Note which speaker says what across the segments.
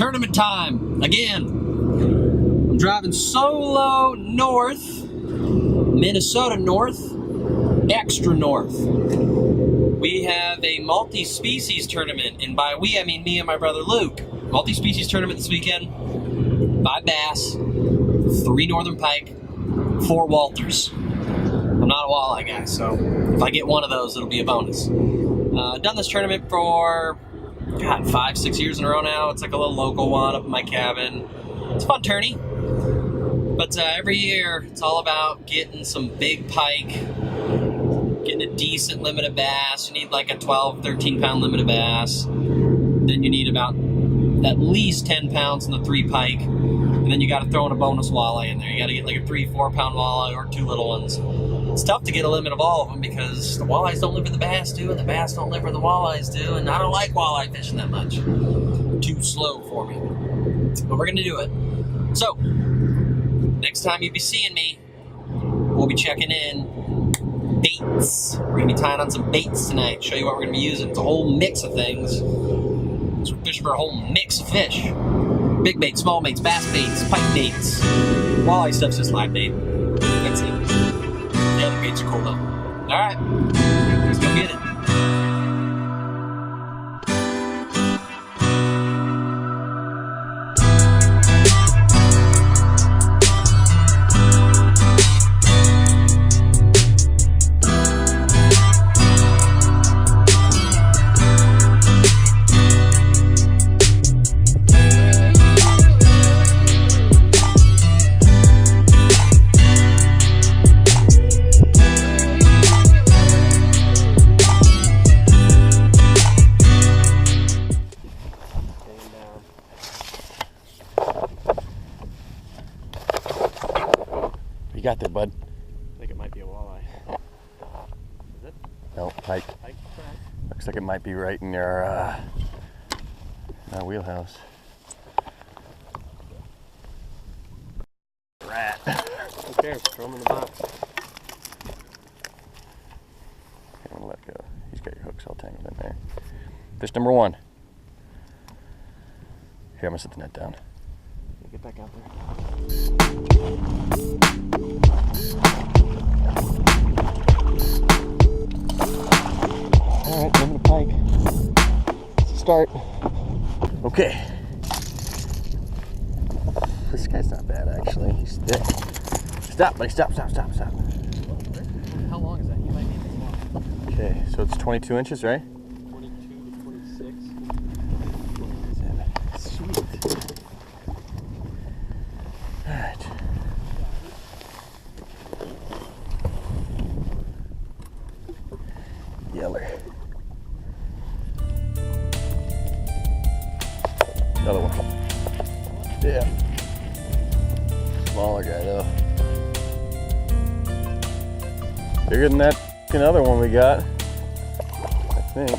Speaker 1: Tournament time, again. I'm driving solo north, Minnesota north, extra north. We have a multi-species tournament, and by we, I mean me and my brother Luke. Multi-species tournament this weekend, 5 bass, 3 Northern Pike, 4 Walters. I'm not a walleye guy, so if I get one of those, it'll be a bonus. I've done this tournament for, God, 5-6 years in a row now. It's like a little local one up in my cabin. It's a fun tourney. But every year, it's all about getting some big pike, getting a decent limit of bass. You need like a 12, 13 pound limit of bass. Then you need about at least 10 pounds in the 3 pike. And then you got to throw in a bonus walleye in there. You got to get like a 3-4 pound walleye or 2 little ones. It's tough to get a limit of all of them because the walleyes don't live where the bass do, and the bass don't live where the walleyes do, and I don't like walleye fishing that much. Too slow for me. But we're gonna do it. So, next time you be seeing me, we'll be checking in baits. We're gonna be tying on some baits tonight. Show you what we're gonna be using. It's a whole mix of things. So we're fishing for a whole mix of fish. Big baits, small baits, bass baits, pike baits. Walleye stuff's just live bait. That's it. The other baits are cool though. Alright, let's go get it.
Speaker 2: You got there, bud.
Speaker 3: I think it might be a walleye. Is it?
Speaker 2: No, pike.
Speaker 3: Pike?
Speaker 2: Looks like it might be right in your wheelhouse. Rat.
Speaker 3: Who cares? Throw him in the box.
Speaker 2: I'm gonna let go. He's got your hooks all tangled in there. Fish number 1. Here, I'm gonna set the net down.
Speaker 3: Get back out there.
Speaker 2: Alright, moving the pike. Let's start. Okay. This guy's not bad actually. He's thick. Stop, buddy, stop.
Speaker 3: How long is that? You might need this long.
Speaker 2: Okay, so it's 22 inches, right?
Speaker 3: 22 to 26.
Speaker 2: Sweet. Alright. Yeller. Another one. Yeah. Smaller guy though. Bigger than that other one we got, I think.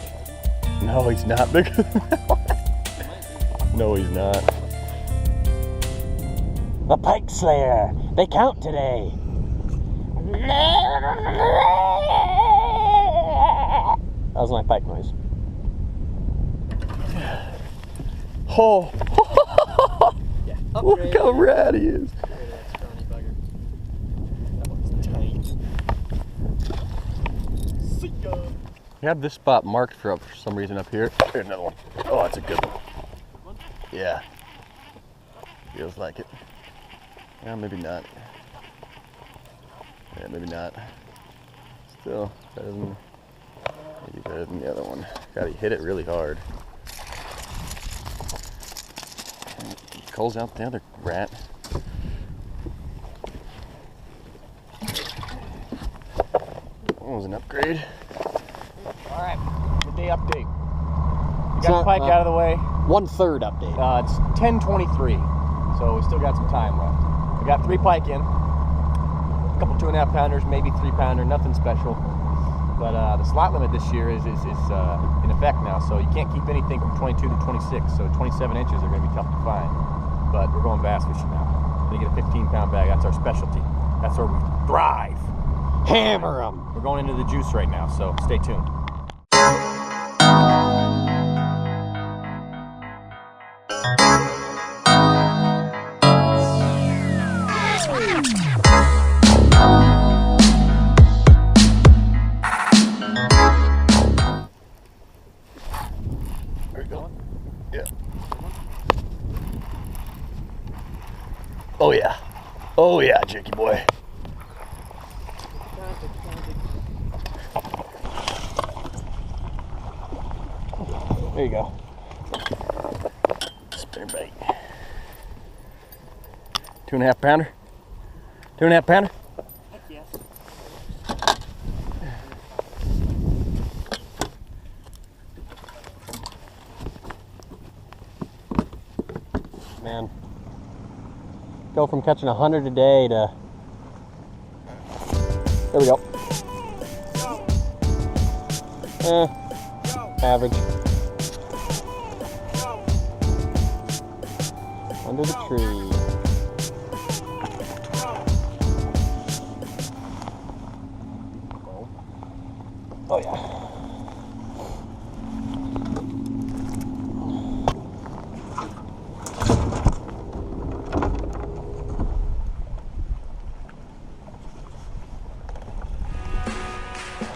Speaker 2: No, he's not bigger than that one. No, he's not.
Speaker 4: A pike slayer. They count today. That was my pike noise.
Speaker 2: Oh!
Speaker 3: Yeah.
Speaker 2: Look how rad he is.
Speaker 3: That one's tight. See ya.
Speaker 2: We have this spot marked for some reason up here. Here's another one. Oh, that's a good one. Yeah. Feels like it. Yeah, maybe not. Yeah, maybe not. Still better than, maybe better than the other one. God, he hit it really hard. He calls out the other rat. That was an upgrade.
Speaker 3: All right, midday update. We got the pike out of the way.
Speaker 4: 1/3 update.
Speaker 3: It's 10:23, so we still got some time left. We got 3 pike in, a couple 2.5 pounders, maybe 3 pounder, nothing special. But the slot limit this year is in effect now, so you can't keep anything from 22 to 26. So 27 inches are going to be tough to find. But we're going bass fishing now. We're going to get a 15-pound bag. That's our specialty. That's where we thrive.
Speaker 4: Hammer them.
Speaker 3: We're going into the juice right now, so stay tuned.
Speaker 2: There you go. Yeah. Oh yeah. Oh yeah, Jakey boy.
Speaker 4: There you go.
Speaker 2: Spinner bait. 2.5 pounder. 2.5 pounder.
Speaker 4: Heck yes. Man, go from catching 100 a day to, there we go. Average. Under the tree. Oh yeah.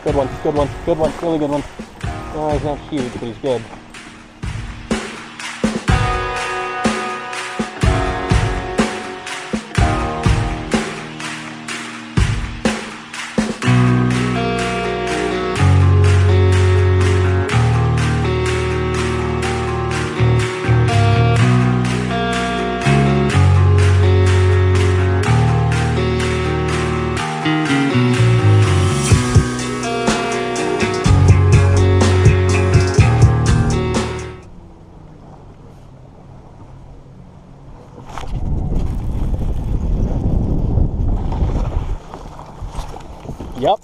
Speaker 4: Good one, good one, good one, really good one. Oh, he's not huge, but he's good. Yep.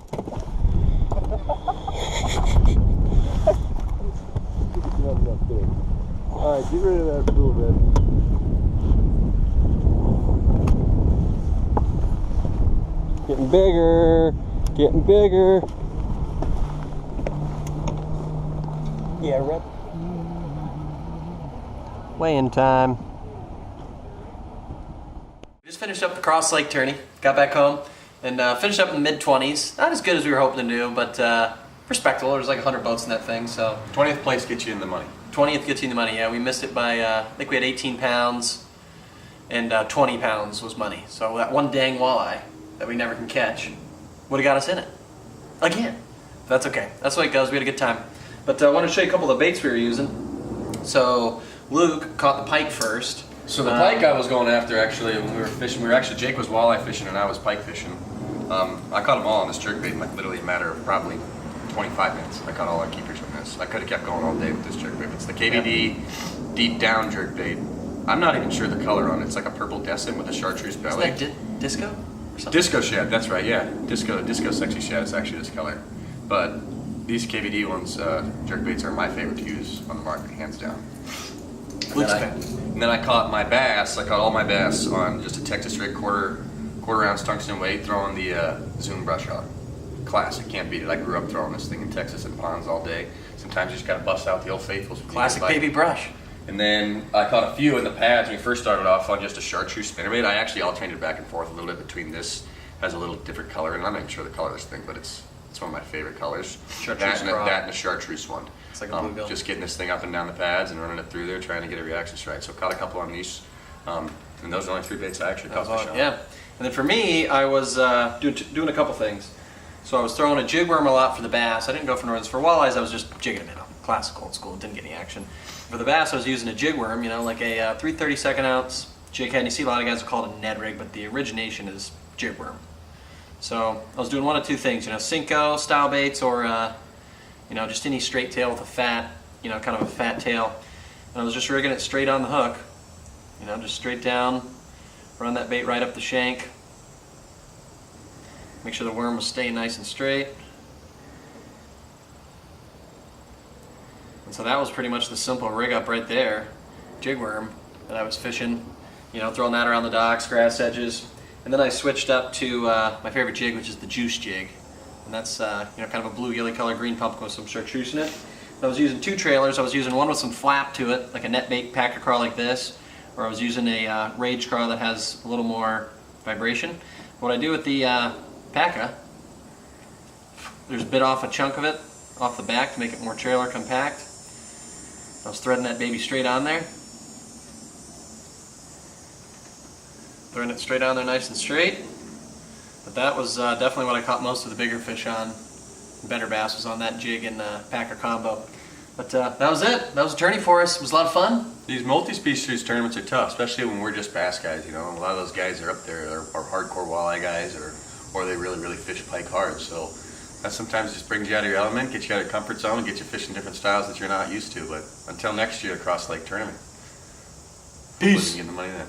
Speaker 2: Alright, get rid of that spool bed.
Speaker 4: Getting bigger, getting bigger. Yeah, Rip. Weighing time.
Speaker 1: Just finished up the Cross Lake Tourney, got back home, and finished up in the mid-20s. Not as good as we were hoping to do, but respectable. There was like 100 boats in that thing, so.
Speaker 3: 20th place gets you in the money.
Speaker 1: 20th gets you the money, yeah. We missed it by, I think we had 18 pounds, and 20 pounds was money. So that one dang walleye that we never can catch would have got us in it. Again. That's okay. That's the way it goes. We had a good time. But I want to show you a couple of the baits we were using. So Luke caught the pike first.
Speaker 3: So the pike I was going after actually when we were fishing, Jake was walleye fishing and I was pike fishing. I caught them all on this jerkbait in like literally a matter of probably 25 minutes. I caught all our keepers on this. I could have kept going all day with this jerkbait. It's the KVD deep down jerkbait. I'm not even sure the color on it. It's like a purple descent with a chartreuse belly.
Speaker 1: Is that disco or something?
Speaker 3: Disco shad, that's right, yeah. Disco sexy shad is actually this color. But these KVD ones, jerkbaits are my favorite to use on the market, hands down. And then I caught my bass. I caught all my bass on just a Texas rig quarter ounce tungsten weight, throwing the Zoom brush rod. Classic, can't beat it. I grew up throwing this thing in Texas in ponds all day. Sometimes you just gotta bust out the old faithfuls.
Speaker 1: Classic baby brush.
Speaker 3: And then I caught a few in the pads when we first started off on just a chartreuse spinnerbait. I actually alternated back and forth a little bit between this. Has a little different color, and I'm not even sure the color of this thing, but it's one of my favorite colors. That and a chartreuse one.
Speaker 1: It's like a bluegill.
Speaker 3: Just getting this thing up and down the pads and running it through there, trying to get a reaction strike. So caught a couple on these, and those are the only 3 baits I actually caught fish on.
Speaker 1: Yeah, and then for me, I was doing a couple things. So I was throwing a jig worm a lot for the bass. I didn't go for Northerns. For walleyes, I was just jigging them in. Classic old school, didn't get any action. For the bass, I was using a jig worm, you know, like a 3/32 ounce jig head. And you see a lot of guys call it a Ned rig, but the origination is jig worm. So I was doing one of two things, you know, Cinco style baits or, you know, just any straight tail with a fat, you know, kind of a fat tail. And I was just rigging it straight on the hook, you know, just straight down, run that bait right up the shank. Make sure the worm was staying nice and straight. And so that was pretty much the simple rig up right there, jig worm, that I was fishing, you know, throwing that around the docks, grass edges. And then I switched up to my favorite jig, which is the juice jig. And that's, you know, kind of a blue gilly color green pumpkin with some chartreuse in it. And I was using 2 trailers. I was using one with some flap to it, like a net bait packer crawl like this, or I was using a rage crawl that has a little more vibration. What I do with the paca, there's bit off a chunk of it off the back to make it more trailer compact. I was threading that baby straight on there. Throwing it straight on there nice and straight. But that was definitely what I caught most of the bigger fish on. Better bass was on that jig and packer combo. But that was it. That was a tourney for us. It was a lot of fun.
Speaker 2: These multi-species tournaments are tough, especially when we're just bass guys, you know. A lot of those guys are up there are hardcore walleye guys, or they really fish pike hard. So that sometimes just brings you out of your element, gets you out of your comfort zone, and gets you fishing different styles that you're not used to. But until next year across Lake Tournament.
Speaker 1: Peace.
Speaker 2: Get the money then.